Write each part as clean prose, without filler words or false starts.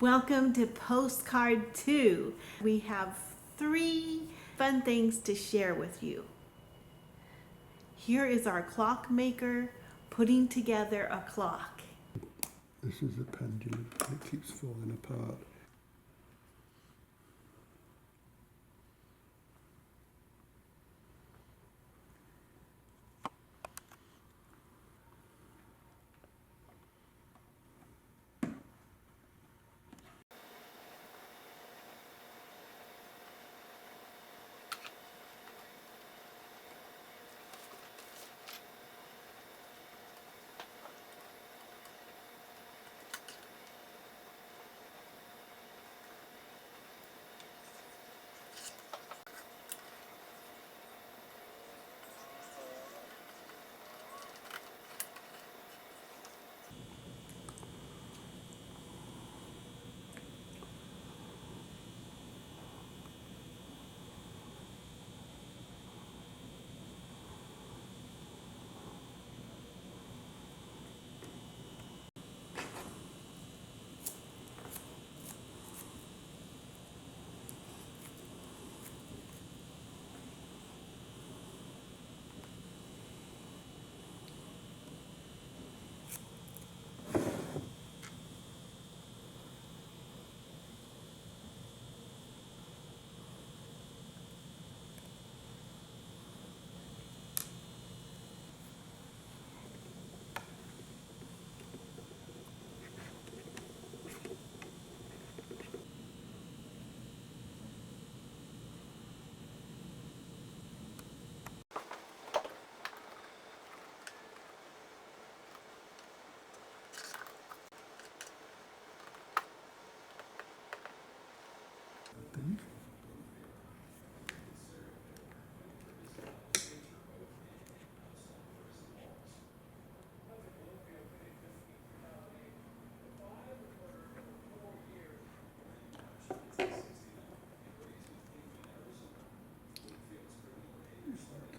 Welcome to Postcard 2. We have 3 fun things to share with you. Here is our clockmaker putting together a clock. This is a pendulum. It keeps falling apart.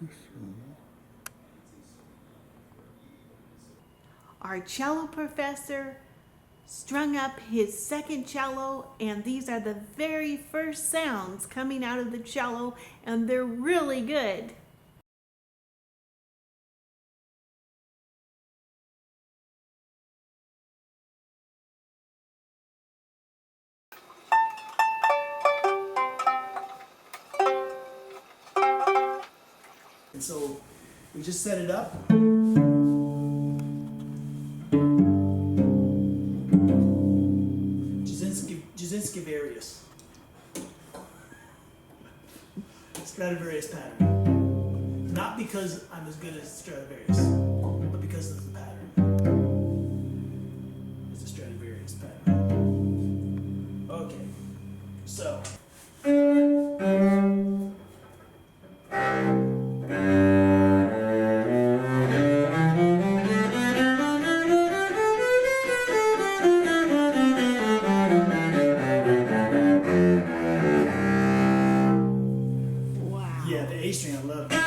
This one. Our cello professor strung up his second cello, and these are the very first sounds coming out of the cello, and they're really good. And so we just set it up. Jasinski various. Stradivarius pattern. Not because I'm as good as Stradivarius, but because of the pattern. It's a Stradivarius pattern. Okay, so. Yeah, the A string, I love it.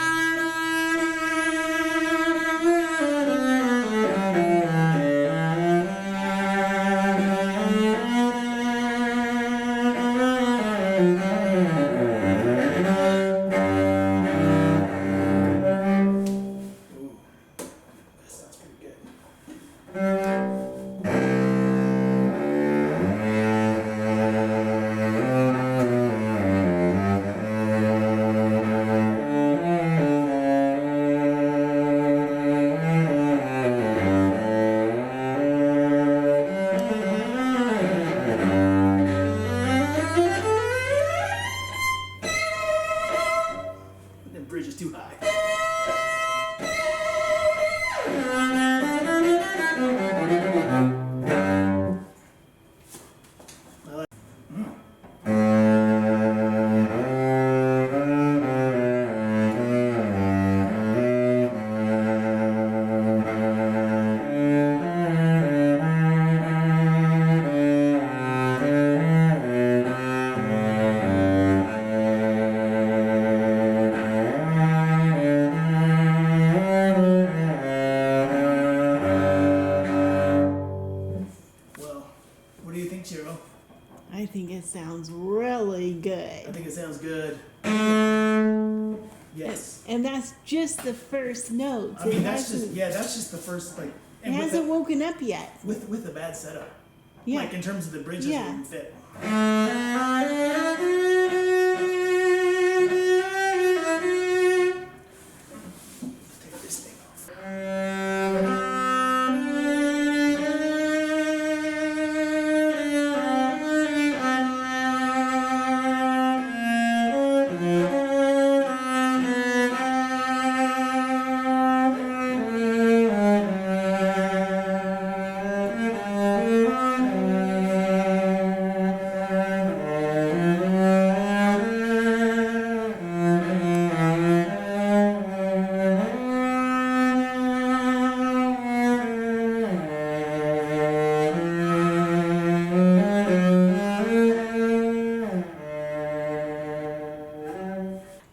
Ooh, that sounds pretty good. That bridge is too high. What do you think, Ciro? I think it sounds really I good. think it sounds good. Yes. And that's just the first notes. I mean, It that's just hasn't- that's just the first like. It And with hasn't the, woken up yet. with a bad setup. Yeah. Like in terms of the bridges, Yeah. it wouldn't fit. Take this thing off.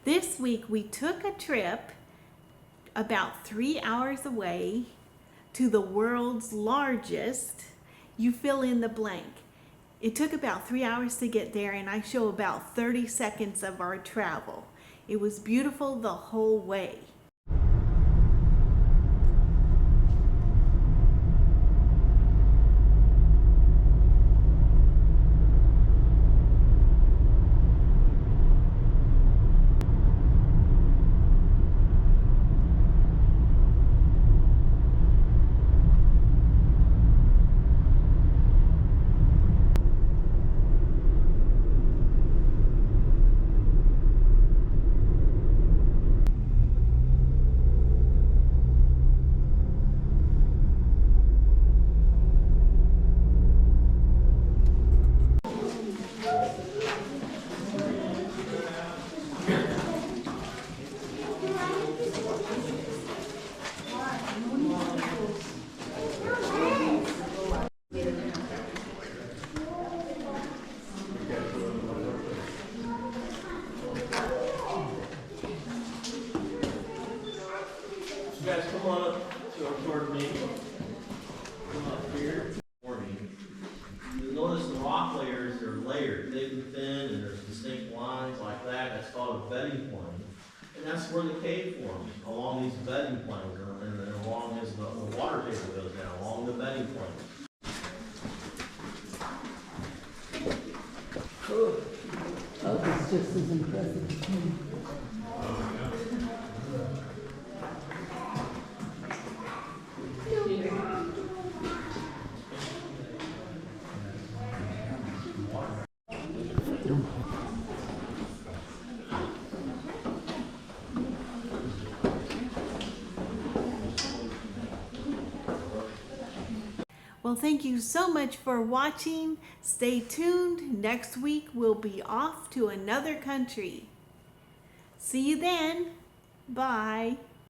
This week we took a trip about 3 hours away to the world's largest, you fill in the blank. It took about 3 hours to get there, and I show about 30 seconds of our travel. It was beautiful the whole way. You guys come on up toward me. Come up here. Forming. You'll notice the rock layers are layered, thick and thin, and there's distinct lines like that. That's called a bedding plane. And that's where the cave forms, along these bedding planes, and then along as the water table goes down, along the bedding plane. It's just as impressive. Well, thank you so much for watching. Stay tuned. Next week we'll be off to another country. See you then. Bye.